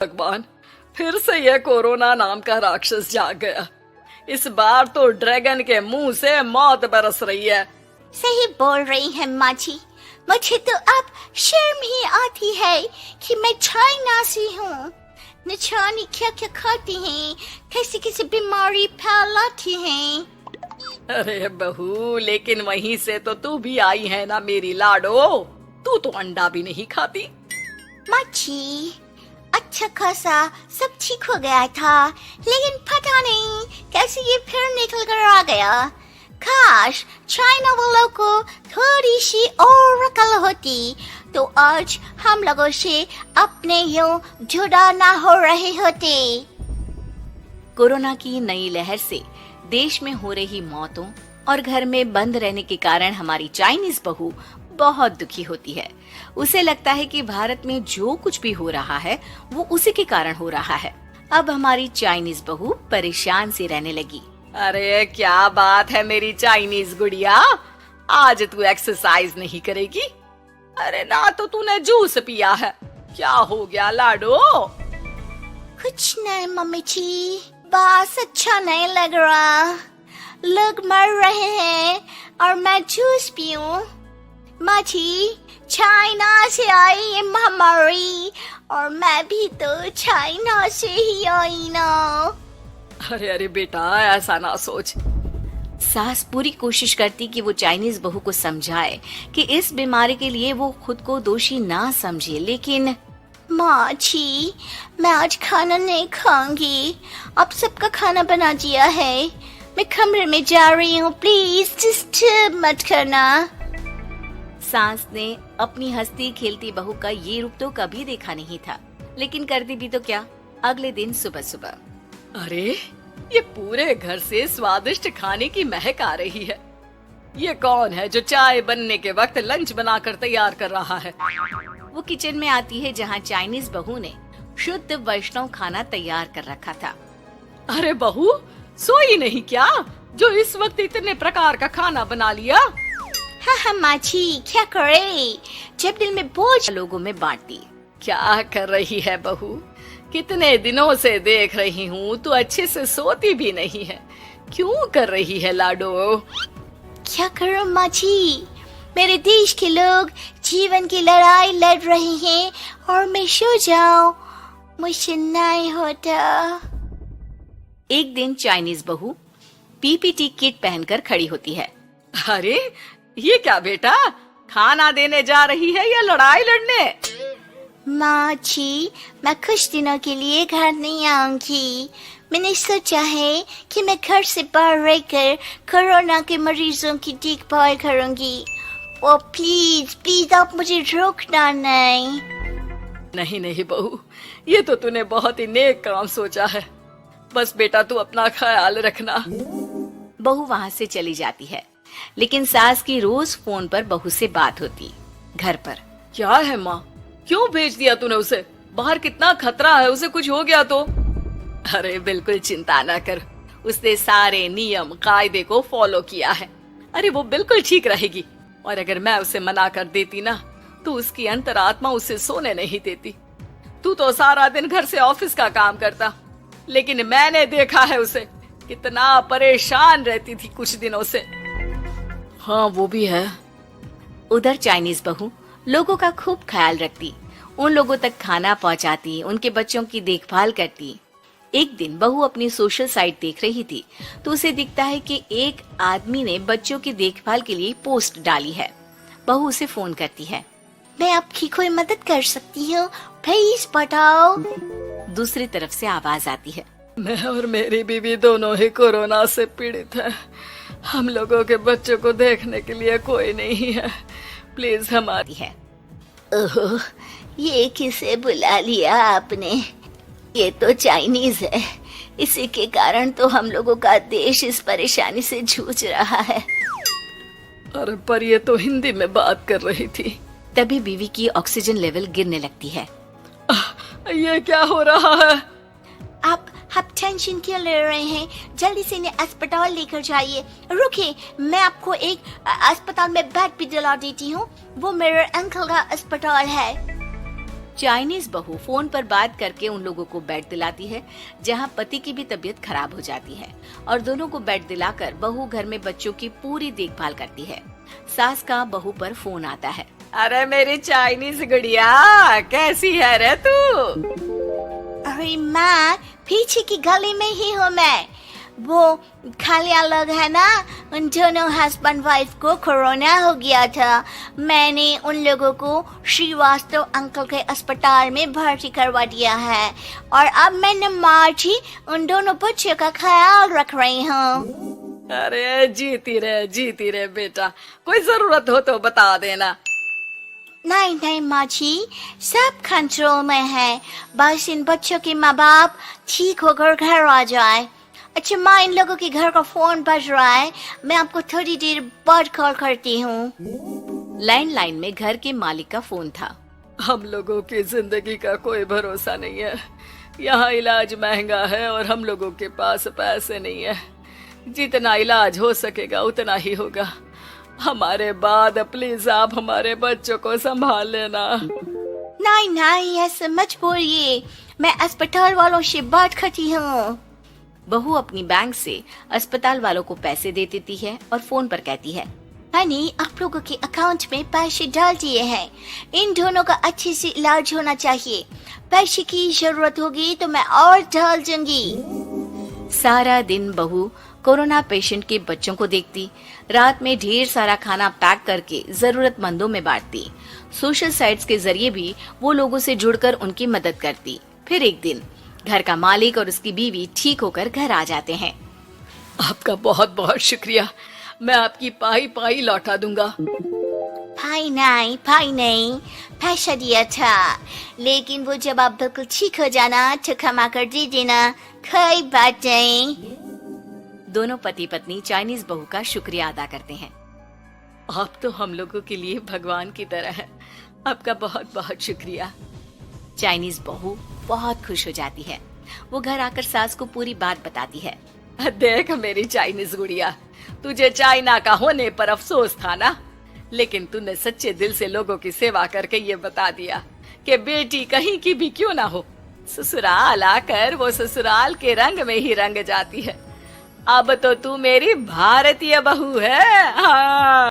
भगवान, फिर से यह कोरोना नाम का राक्षस जाग गया। इस बार तो ड्रैगन के मुंह से मौत बरस रही है। सही बोल रही है माँ जी। मुझे तो अब शर्म ही आती है कि मैं चाइना से हूँ। न जाने क्या क्या खाती हैं, कैसी कैसी बीमारी फैलाती हैं। अरे बहू, लेकिन वहीं से तो तू भी आई है ना मेरी लाडो। तू तो अंडा भी नहीं खाती। माँ जी, अच्छा खासा सब ठीक हो गया था, लेकिन पता नहीं कैसे ये फिर निकल कर आ गया। काश चाइना वालों को थोड़ी सी और अकल होती तो आज हम लोगों से अपने यूं जुदा ना हो रहे होते। कोरोना की नई लहर से देश में हो रही मौतों और घर में बंद रहने के कारण हमारी चाइनीज बहू बहुत दुखी होती है। उसे लगता है कि भारत में जो कुछ भी हो रहा है वो उसी के कारण हो रहा है। अब हमारी चाइनीज बहू परेशान सी रहने लगी। अरे क्या बात है मेरी चाइनीज गुड़िया, आज तू एक्सरसाइज नहीं करेगी? अरे ना तो तूने जूस पिया है। क्या हो गया लाडो? कुछ नहीं मम्मी जी, बस अच्छा नहीं लग रहा। लोग मर रहे हैं और मैं जूस पीऊं। माँ जी, चाइना से आई ये महामारी और मैं भी तो चाइना से ही आई ना। अरे अरे बेटा, ऐसा ना सोच। सास पूरी कोशिश करती कि वो चाइनीज बहू को समझाए कि इस बीमारी के लिए वो खुद को दोषी ना समझे, लेकिन माँ जी, मैं आज खाना नहीं खाऊंगी। अब सबका खाना बना दिया है। मैं कमरे में जा रही हूँ, प्लीज डिस्टर्ब मत करना। सास ने अपनी हंसती खेलती बहू का ये रूप तो कभी देखा नहीं था, लेकिन करती भी तो क्या। अगले दिन सुबह सुबह, अरे ये पूरे घर से स्वादिष्ट खाने की महक आ रही है। ये कौन है जो चाय बनने के वक्त लंच बनाकर तैयार कर रहा है? वो किचन में आती है जहाँ चाइनीज बहू ने शुद्ध वैष्णव खाना तैयार कर रखा था। अरे बहू, सोई नहीं क्या जो इस वक्त इतने प्रकार का खाना बना लिया? हाँ माँ जी, क्या करे, जब दिल में बोझ लोगों में बांटती। क्या कर रही है बहू? कितने दिनों से देख रही हूँ तू अच्छे से सोती भी नहीं है। क्यों कर रही है लाडो? क्या करूँ माँ जी, मेरे देश के लोग जीवन की लड़ाई लड़ रहे हैं और मैं सो जाऊं, मुझसे नहीं होता। एक दिन चाइनीज बहू पीपीटी किट पहनकर खड़ी होती है। अरे ये क्या बेटा, खाना देने जा रही है या लड़ाई लड़ने? माँ जी, मैं कुछ दिनों के लिए घर नहीं आऊंगी। मैंने सोचा है कि मैं घर से बाहर रहकर कोरोना के मरीजों की देखभाल करूंगी। ओ प्लीज प्लीज आप मुझे रोकना नहीं। नहीं नहीं बहू, ये तो तूने बहुत ही नेक काम सोचा है। बस बेटा तू अपना ख्याल रखना। बहू वहाँ से चली जाती है, लेकिन सास की रोज फोन पर बहू से बात होती। घर पर क्या है माँ, क्यों भेज दिया तूने उसे? बाहर कितना खतरा है, उसे कुछ हो गया तो? अरे बिल्कुल चिंता न कर, उसने सारे नियम कायदे को फॉलो किया है। अरे वो बिल्कुल ठीक रहेगी। और अगर मैं उसे मना कर देती ना तो उसकी अंतरात्मा उसे सोने नहीं देती। तू तो सारा दिन घर से ऑफिस का काम करता, लेकिन मैंने देखा है उसे कितना परेशान रहती थी कुछ दिनों से। हाँ वो भी है। उधर चाइनीज बहू लोगों का खूब ख्याल रखती, उन लोगों तक खाना पहुंचाती, उनके बच्चों की देखभाल करती। एक दिन बहू अपनी सोशल साइट देख रही थी तो उसे दिखता है कि एक आदमी ने बच्चों की देखभाल के लिए पोस्ट डाली है। बहू उसे फोन करती है। मैं आपकी कोई मदद कर सकती हूँ, प्लीज बताओ। दूसरी तरफ से आवाज आती है। मैं और मेरी बीवी दोनों ही कोरोना से पीड़ित हैं। हम लोगों के बच्चों को देखने के लिए कोई नहीं है, प्लीज हमारी है। ओह, ये किसे बुला लिया आपने? ये तो चाइनीज है, इसी के कारण तो हम लोगों का देश इस परेशानी से जूझ रहा है। अरे पर ये तो हिंदी में बात कर रही थी। तभी बीवी की ऑक्सीजन लेवल गिरने लगती है। ये क्या हो रहा है? आप टेंशन क्यों ले रहे हैं? जल्दी से इन्हें अस्पताल लेकर जाइए। रुकिए, मैं आपको एक अस्पताल में बेड भी दिला देती हूँ। वो मेरे अंकल का अस्पताल है। चाइनीज बहू फोन पर बात करके उन लोगों को बेड दिलाती है, जहां पति की भी तबीयत खराब हो जाती है और दोनों को बेड दिलाकर बहू घर में बच्चों की पूरी देखभाल करती है। सास का बहू पर फोन आता है। अरे मेरी चाइनीज गुड़िया, कैसी है रे तू? अरे माँ, पीछे की गली में ही हूँ मैं। वो खालिया लोग है ना, उन दोनों हस्बैंड वाइफ को कोरोना हो गया था। मैंने उन लोगों को श्रीवास्तव अंकल के अस्पताल में भर्ती करवा दिया है और अब मैं मार्च ही उन दोनों बच्चों का ख्याल रख रही हूँ। अरे जीती रे बेटा, कोई जरूरत हो तो बता देना। नहीं नहीं माँ जी, सब कंट्रोल में है। बस इन बच्चों के माँ बाप ठीक होकर घर आ जाए। अच्छा माँ, इन लोगों के घर का फोन बज रहा है, मैं आपको थोड़ी देर बाद कॉल करती हूँ। लैंडलाइन में घर के मालिक का फोन था। हम लोगों की जिंदगी का कोई भरोसा नहीं है। यहाँ इलाज महंगा है और हम लोगों के पास पैसे नहीं है। जितना इलाज हो सकेगा उतना ही होगा। हमारे बाद प्लीज आप हमारे बच्चों को संभाल लेना। नहीं नहीं, ऐसे मत बोलिए, मैं अस्पताल वालों से बात करती हूँ। बहू अपनी बैंक से अस्पताल वालों को पैसे दे देती है और फोन पर कहती है, हनी, आप लोगों के अकाउंट में पैसे डाल दिए हैं। इन दोनों का अच्छे से इलाज होना चाहिए। पैसे की जरूरत होगी तो मैं और डाल दूंगी। सारा दिन बहू कोरोना पेशेंट के बच्चों को देखती, रात में ढेर सारा खाना पैक करके जरूरतमंदों में बांटती। सोशल साइट्स के जरिए भी वो लोगों से जुड़कर उनकी मदद करती। फिर एक दिन घर का मालिक और उसकी बीवी ठीक होकर घर आ जाते हैं। आपका बहुत बहुत शुक्रिया, मैं आपकी पाई पाई लौटा दूंगा। भाई नहीं, पैसा दिया था, लेकिन वो जब आप बिल्कुल ठीक हो जाना तो क्षमा कर दे देना, कोई बात नहीं। दोनों पति पत्नी चाइनीज बहू का शुक्रिया अदा करते हैं। आप तो हम लोगों के लिए भगवान की तरह है, आपका बहुत बहुत शुक्रिया। चाइनीज बहू बहुत खुश हो जाती है। वो घर आकर सास को पूरी बात बताती है। देख मेरी चाइनीज गुड़िया, तुझे चाइना का होने पर अफसोस था ना, लेकिन तूने सच्चे दिल से लोगों की सेवा करके ये बता दिया कि बेटी कहीं की भी क्यों ना हो, ससुराल आकर वो ससुराल के रंग में ही रंग जाती है। अब तो तू मेरी भारतीय बहू है। हाँ।